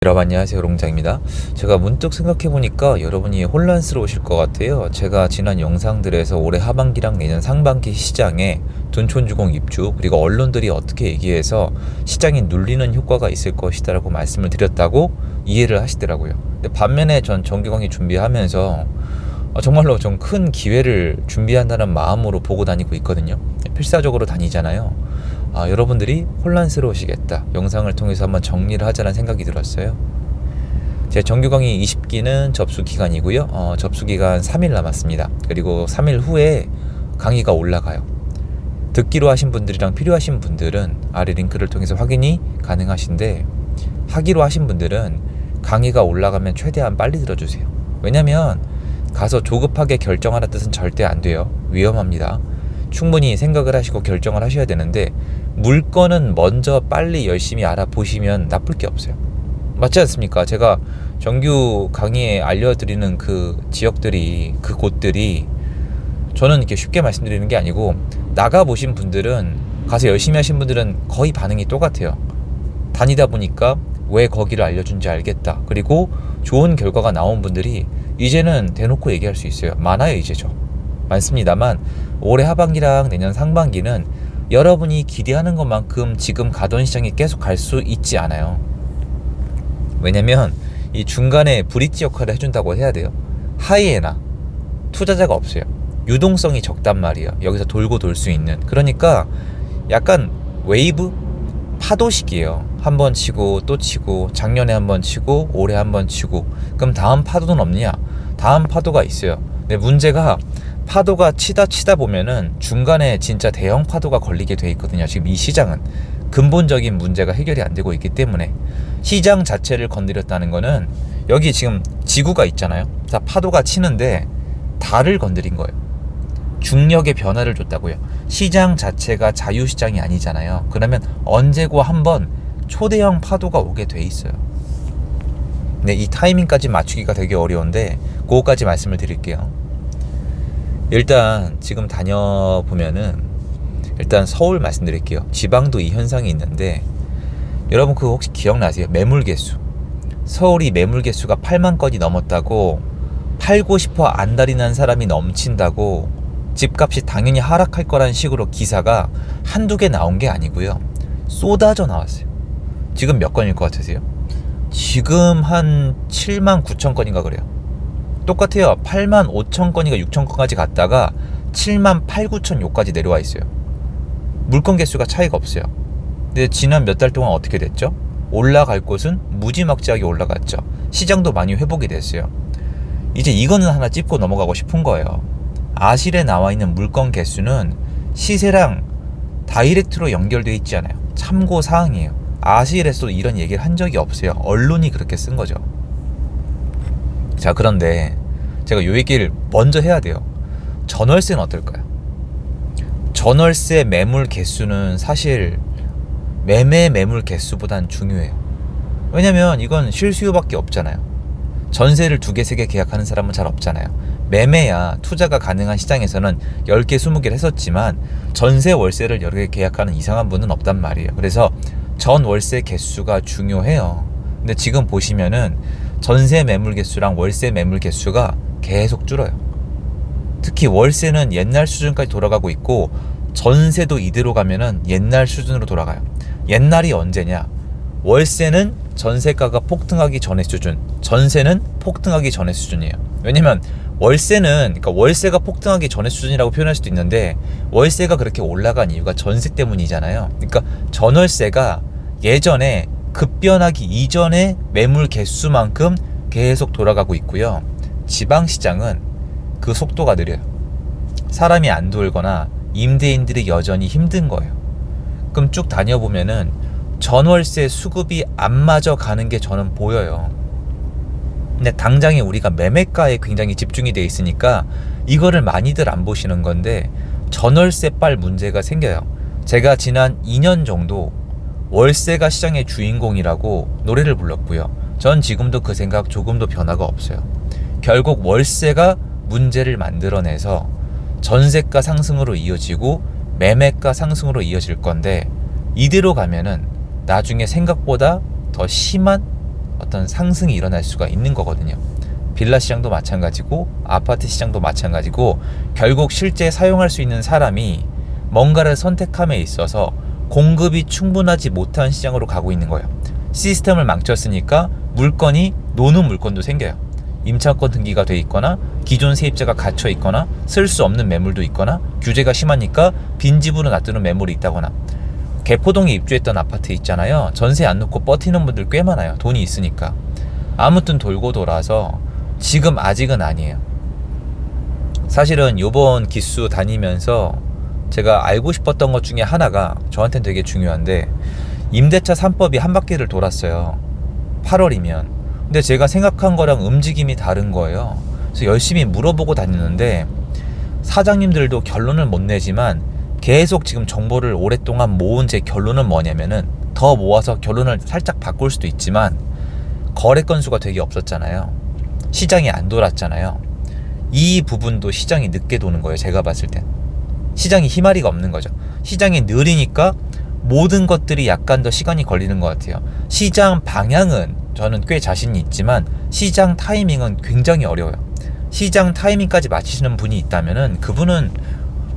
여러분 안녕하세요, 롱장입니다. 제가 문득 생각해보니까 여러분이 혼란스러우실 것 같아요. 제가 지난 영상들에서 올해 하반기랑 내년 상반기 시장에 둔촌주공 입주 그리고 언론들이 어떻게 얘기해서 시장이 눌리는 효과가 있을 것이다 라고 말씀을 드렸다고 이해를 하시더라고요. 근데 반면에 전 정규강의 준비하면서 정말로 좀 큰 기회를 준비한다는 마음으로 보고 다니고 있거든요. 필사적으로 다니잖아요. 여러분들이 혼란스러우시겠다. 영상을 통해서 한번 정리를 하자는 생각이 들었어요. 제 정규 강의 20기는 접수 기간이고요. 접수 기간 3일 남았습니다. 그리고 3일 후에 강의가 올라가요. 듣기로 하신 분들이랑 필요하신 분들은 아래 링크를 통해서 확인이 가능하신데, 하기로 하신 분들은 강의가 올라가면 최대한 빨리 들어주세요. 왜냐면 가서 조급하게 결정하는 뜻은 절대 안 돼요. 위험합니다. 충분히 생각을 하시고 결정을 하셔야 되는데, 물건은 먼저 빨리 열심히 알아보시면 나쁠 게 없어요. 맞지 않습니까? 제가 정규 강의에 알려드리는 그 지역들이, 그 곳들이, 저는 이렇게 쉽게 말씀드리는 게 아니고, 나가보신 분들은, 가서 열심히 하신 분들은 거의 반응이 똑같아요. 다니다 보니까 왜 거기를 알려준지 알겠다. 그리고 좋은 결과가 나온 분들이 이제는 대놓고 얘기할 수 있어요. 많아요, 이제죠. 많습니다만 올해 하반기랑 내년 상반기는 여러분이 기대하는 것만큼 지금 가던 시장이 계속 갈 수 있지 않아요. 왜냐면 이 중간에 브릿지 역할을 해준다고 해야 돼요. 하이에나 투자자가 없어요. 유동성이 적단 말이에요. 여기서 돌고 돌 수 있는. 그러니까 약간 웨이브 파도식이에요. 한 번 치고 또 치고, 작년에 한 번 치고 올해 한 번 치고, 그럼 다음 파도는 없느냐? 다음 파도가 있어요. 근데 문제가 파도가 치다 보면은 중간에 진짜 대형 파도가 걸리게 돼 있거든요. 지금 이 시장은 근본적인 문제가 해결이 안 되고 있기 때문에, 시장 자체를 건드렸다는 거는 여기 지금 지구가 있잖아요. 자, 파도가 치는데 달을 건드린 거예요. 중력의 변화를 줬다고요. 시장 자체가 자유시장이 아니잖아요. 그러면 언제고 한번 초대형 파도가 오게 돼 있어요. 네, 이 타이밍까지 맞추기가 되게 어려운데 그거까지 말씀을 드릴게요. 일단 지금 다녀보면은, 일단 서울 말씀드릴게요. 지방도 이 현상이 있는데, 여러분 그거 혹시 기억나세요? 매물 개수. 서울이 매물 개수가 8만 건이 넘었다고, 팔고 싶어 안달이 난 사람이 넘친다고 집값이 당연히 하락할 거라는 식으로 기사가 한두 개 나온 게 아니고요. 쏟아져 나왔어요. 지금 몇 건일 것 같으세요? 지금 한 7만 9천 건인가 그래요. 똑같아요. 8만 5천 건인가 6천 건까지 갔다가 7만 8, 9천 요까지 내려와 있어요. 물건 개수가 차이가 없어요. 근데 지난 몇 달 동안 어떻게 됐죠? 올라갈 곳은 무지막지하게 올라갔죠. 시장도 많이 회복이 됐어요. 이제 이거는 하나 짚고 넘어가고 싶은 거예요. 아실에 나와 있는 물건 개수는 시세랑 다이렉트로 연결되어 있지 않아요. 참고 사항이에요. 아실에서도 이런 얘기를 한 적이 없어요. 언론이 그렇게 쓴 거죠. 자, 그런데 제가 요 얘기를 먼저 해야 돼요. 전월세는 어떨까요? 전월세 매물 개수는 사실 매물 개수보단 중요해요. 왜냐면 이건 실수요밖에 없잖아요. 전세를 2개, 3개 계약하는 사람은 잘 없잖아요. 매매야 투자가 가능한 시장에서는 10개, 20개를 했었지만 전세, 월세를 여러 개 계약하는 이상한 분은 없단 말이에요. 그래서 전 월세 개수가 중요해요. 근데 지금 보시면은 전세 매물 개수랑 월세 매물 개수가 계속 줄어요. 특히 월세는 옛날 수준까지 돌아가고 있고, 전세도 이대로 가면은 옛날 수준으로 돌아가요. 옛날이 언제냐? 월세는 전세가가 폭등하기 전의 수준, 전세는 폭등하기 전의 수준이에요. 왜냐면 월세는, 그러니까 월세가 폭등하기 전의 수준이라고 표현할 수도 있는데, 월세가 그렇게 올라간 이유가 전세 때문이잖아요. 그러니까 전월세가 예전에 급변하기 이전의 매물 개수만큼 계속 돌아가고 있고요. 지방시장은 그 속도가 느려요. 사람이 안 돌거나 임대인들이 여전히 힘든 거예요. 그럼 쭉 다녀보면은 전월세 수급이 안 맞아 가는 게 저는 보여요. 근데 당장에 우리가 매매가에 굉장히 집중이 돼 있으니까 이거를 많이들 안 보시는 건데, 전월세 빨 문제가 생겨요. 제가 지난 2년 정도 월세가 시장의 주인공이라고 노래를 불렀고요. 전 지금도 그 생각 조금도 변화가 없어요. 결국 월세가 문제를 만들어내서 전세가 상승으로 이어지고 매매가 상승으로 이어질 건데, 이대로 가면은 나중에 생각보다 더 심한 어떤 상승이 일어날 수가 있는 거거든요. 빌라 시장도 마찬가지고 아파트 시장도 마찬가지고 결국 실제 사용할 수 있는 사람이 뭔가를 선택함에 있어서 공급이 충분하지 못한 시장으로 가고 있는 거예요. 시스템을 망쳤으니까 물건이 노는 물건도 생겨요. 임차권 등기가 돼 있거나 기존 세입자가 갇혀 있거나 쓸 수 없는 매물도 있거나 규제가 심하니까 빈집으로 놔두는 매물이 있다거나. 개포동에 입주했던 아파트 있잖아요. 전세 안 놓고 버티는 분들 꽤 많아요. 돈이 있으니까. 아무튼 돌고 돌아서 지금 아직은 아니에요. 사실은 요번 기수 다니면서 제가 알고 싶었던 것 중에 하나가 저한테는 되게 중요한데, 임대차 3법이 한 바퀴를 돌았어요. 8월이면. 근데 제가 생각한 거랑 움직임이 다른 거예요. 그래서 열심히 물어보고 다니는데 사장님들도 결론을 못 내지만 계속 지금 정보를 오랫동안 모은 제 결론은 뭐냐면은, 더 모아서 결론을 살짝 바꿀 수도 있지만 거래 건수가 되게 없었잖아요. 시장이 안 돌았잖아요. 이 부분도 시장이 늦게 도는 거예요. 제가 봤을 땐 시장이 희마리가 없는 거죠. 시장이 느리니까 모든 것들이 약간 더 시간이 걸리는 것 같아요. 시장 방향은 저는 꽤 자신이 있지만 시장 타이밍은 굉장히 어려워요. 시장 타이밍까지 맞히시는 분이 있다면은 그분은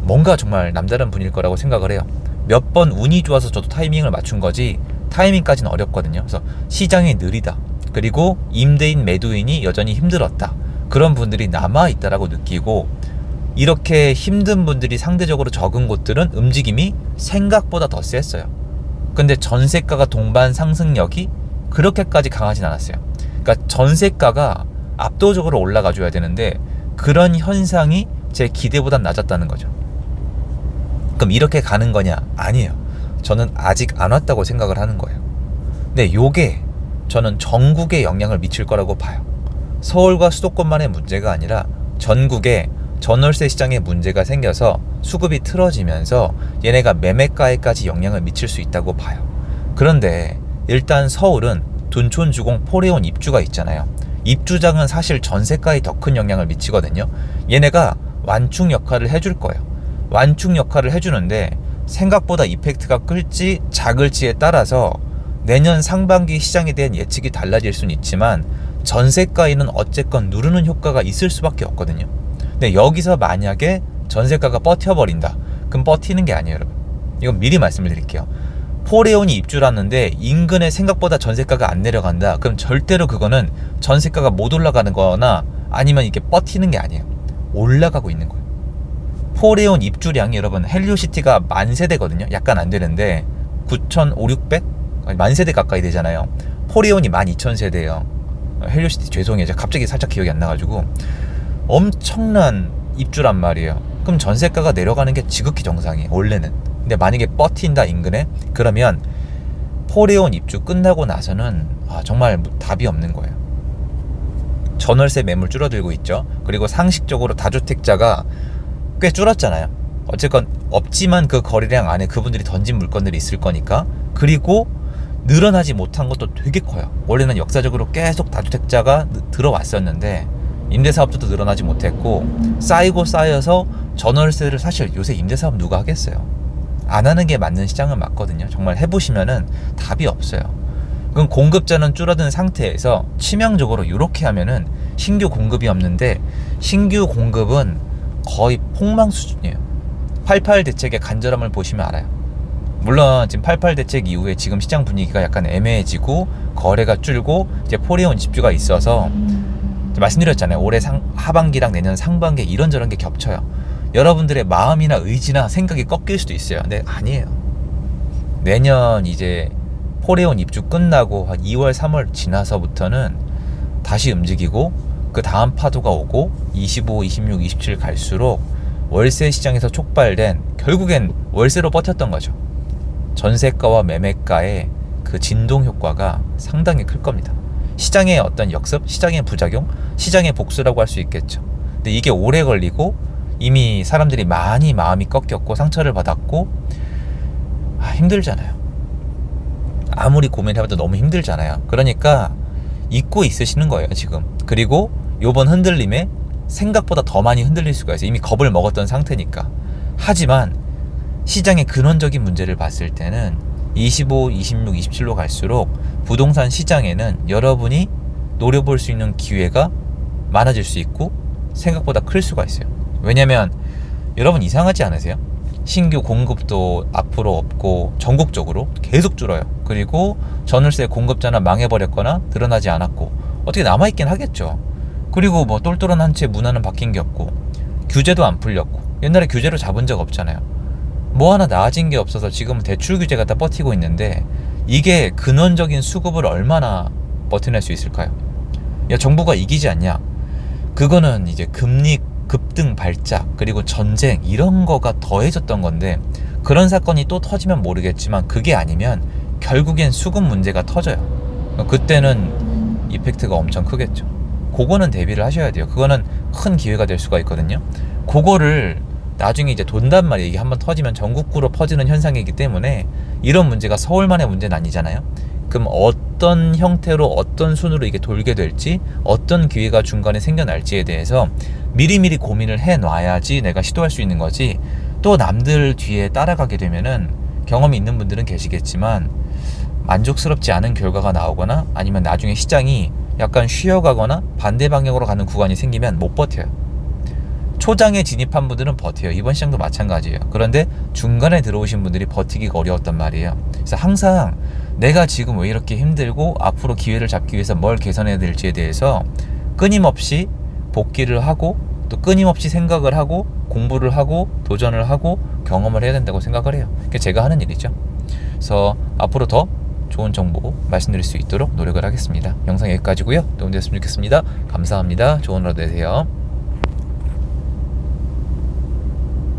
뭔가 정말 남다른 분일 거라고 생각을 해요. 몇 번 운이 좋아서 저도 타이밍을 맞춘 거지 타이밍까지는 어렵거든요. 그래서 시장이 느리다, 그리고 임대인 매도인이 여전히 힘들었다, 그런 분들이 남아있다라고 느끼고, 이렇게 힘든 분들이 상대적으로 적은 곳들은 움직임이 생각보다 더 셌어요. 근데 전세가가 동반 상승력이 그렇게까지 강하진 않았어요. 그러니까 전세가가 압도적으로 올라가 줘야 되는데 그런 현상이 제 기대보단 낮았다는 거죠. 그럼 이렇게 가는 거냐? 아니에요. 저는 아직 안 왔다고 생각을 하는 거예요. 근데 요게 저는 전국에 영향을 미칠 거라고 봐요. 서울과 수도권만의 문제가 아니라 전국에 전월세 시장에 문제가 생겨서 수급이 틀어지면서 얘네가 매매가에까지 영향을 미칠 수 있다고 봐요. 그런데 일단 서울은 둔촌주공 포레온 입주가 있잖아요. 입주장은 사실 전세가에 더 큰 영향을 미치거든요. 얘네가 완충 역할을 해줄 거예요. 완충 역할을 해주는데 생각보다 이펙트가 클지 작을지에 따라서 내년 상반기 시장에 대한 예측이 달라질 수는 있지만 전세가에는 어쨌건 누르는 효과가 있을 수밖에 없거든요. 근데 여기서 만약에 전세가가 버텨버린다, 그럼 버티는 게 아니에요, 여러분. 이건 미리 말씀을 드릴게요. 포레온이 입주를 하는데 인근에 생각보다 전세가가 안 내려간다, 그럼 절대로 그거는 전세가가 못 올라가는 거나 아니면 이게 버티는 게 아니에요. 올라가고 있는 거예요. 포레온 입주량이 여러분 헬리오시티가 10,000세대거든요. 약간 안 되는데 9,500, 600? 만세대 가까이 되잖아요. 포레온이 12,000세대예요. 헬리오시티 죄송해요. 제가 갑자기 살짝 기억이 안 나가지고. 엄청난 입주란 말이에요. 그럼 전세가가 내려가는 게 지극히 정상이에요, 원래는. 근데 만약에 버틴다 인근에, 그러면 포레온 입주 끝나고 나서는 정말 답이 없는 거예요. 전월세 매물 줄어들고 있죠. 그리고 상식적으로 다주택자가 꽤 줄었잖아요. 어쨌건 없지만 그 거래량 안에 그분들이 던진 물건들이 있을 거니까. 그리고 늘어나지 못한 것도 되게 커요. 원래는 역사적으로 계속 다주택자가 들어왔었는데 임대사업도 늘어나지 못했고, 쌓이고 쌓여서 전월세를 사실 요새 임대사업 누가 하겠어요. 안 하는 게 맞는 시장은 맞거든요. 정말 해보시면은 답이 없어요. 그럼 공급자는 줄어든 상태에서 치명적으로 이렇게 하면은 신규 공급이 없는데, 신규 공급은 거의 폭망 수준이에요. 88 대책의 간절함을 보시면 알아요. 물론 지금 88 대책 이후에 지금 시장 분위기가 약간 애매해지고 거래가 줄고 이제 포레온 집주가 있어서 말씀드렸잖아요. 올해 하반기랑 내년 상반기 이런저런 게 겹쳐요. 여러분들의 마음이나 의지나 생각이 꺾일 수도 있어요. 근데 아니에요. 내년 이제 포레온 입주 끝나고 한 2월 3월 지나서부터는 다시 움직이고, 그 다음 파도가 오고 25, 26, 27 갈수록 월세 시장에서 촉발된, 결국엔 월세로 버텼던 거죠. 전세가와 매매가의 그 진동 효과가 상당히 클 겁니다. 시장의 어떤 역습, 시장의 부작용, 시장의 복수라고 할 수 있겠죠. 근데 이게 오래 걸리고 이미 사람들이 많이 마음이 꺾였고 상처를 받았고 힘들잖아요. 아무리 고민해봐도 너무 힘들잖아요. 그러니까 잊고 있으시는 거예요, 지금. 그리고 요번 흔들림에 생각보다 더 많이 흔들릴 수가 있어요. 이미 겁을 먹었던 상태니까. 하지만 시장의 근원적인 문제를 봤을 때는 25, 26, 27로 갈수록 부동산 시장에는 여러분이 노려볼 수 있는 기회가 많아질 수 있고 생각보다 클 수가 있어요. 왜냐면 여러분 이상하지 않으세요? 신규 공급도 앞으로 없고 전국적으로 계속 줄어요. 그리고 전월세 공급자는 망해버렸거나 드러나지 않았고 어떻게 남아있긴 하겠죠. 그리고 뭐 똘똘한 한 채 문화는 바뀐 게 없고 규제도 안 풀렸고 옛날에 규제로 잡은 적 없잖아요. 뭐 하나 나아진 게 없어서 지금은 대출 규제가 다 버티고 있는데 이게 근원적인 수급을 얼마나 버텨낼 수 있을까요? 야, 정부가 이기지 않냐? 그거는 이제 금리 급등 발작 그리고 전쟁 이런 거가 더해졌던 건데 그런 사건이 또 터지면 모르겠지만 그게 아니면 결국엔 수급 문제가 터져요. 그때는 이펙트가 엄청 크겠죠. 그거는 대비를 하셔야 돼요. 그거는 큰 기회가 될 수가 있거든요. 그거를 나중에 이제 돈단 말이에요. 이게 한번 터지면 전국구로 퍼지는 현상이기 때문에 이런 문제가 서울만의 문제는 아니잖아요. 그럼 어떤 형태로 어떤 순으로 이게 돌게 될지 어떤 기회가 중간에 생겨날지에 대해서 미리미리 고민을 해놔야지 내가 시도할 수 있는 거지. 또 남들 뒤에 따라가게 되면은 경험이 있는 분들은 계시겠지만 만족스럽지 않은 결과가 나오거나 아니면 나중에 시장이 약간 쉬어가거나 반대 방향으로 가는 구간이 생기면 못 버텨요. 초장에 진입한 분들은 버텨요. 이번 시장도 마찬가지예요. 그런데 중간에 들어오신 분들이 버티기가 어려웠단 말이에요. 그래서 항상 내가 지금 왜 이렇게 힘들고 앞으로 기회를 잡기 위해서 뭘 개선해야 될지에 대해서 끊임없이 복기를 하고 또 끊임없이 생각을 하고 공부를 하고 도전을 하고 경험을 해야 된다고 생각을 해요. 그게 제가 하는 일이죠. 그래서 앞으로 더 좋은 정보 말씀드릴 수 있도록 노력을 하겠습니다. 영상 여기까지고요. 도움되셨으면 좋겠습니다. 감사합니다. 좋은 하루 되세요.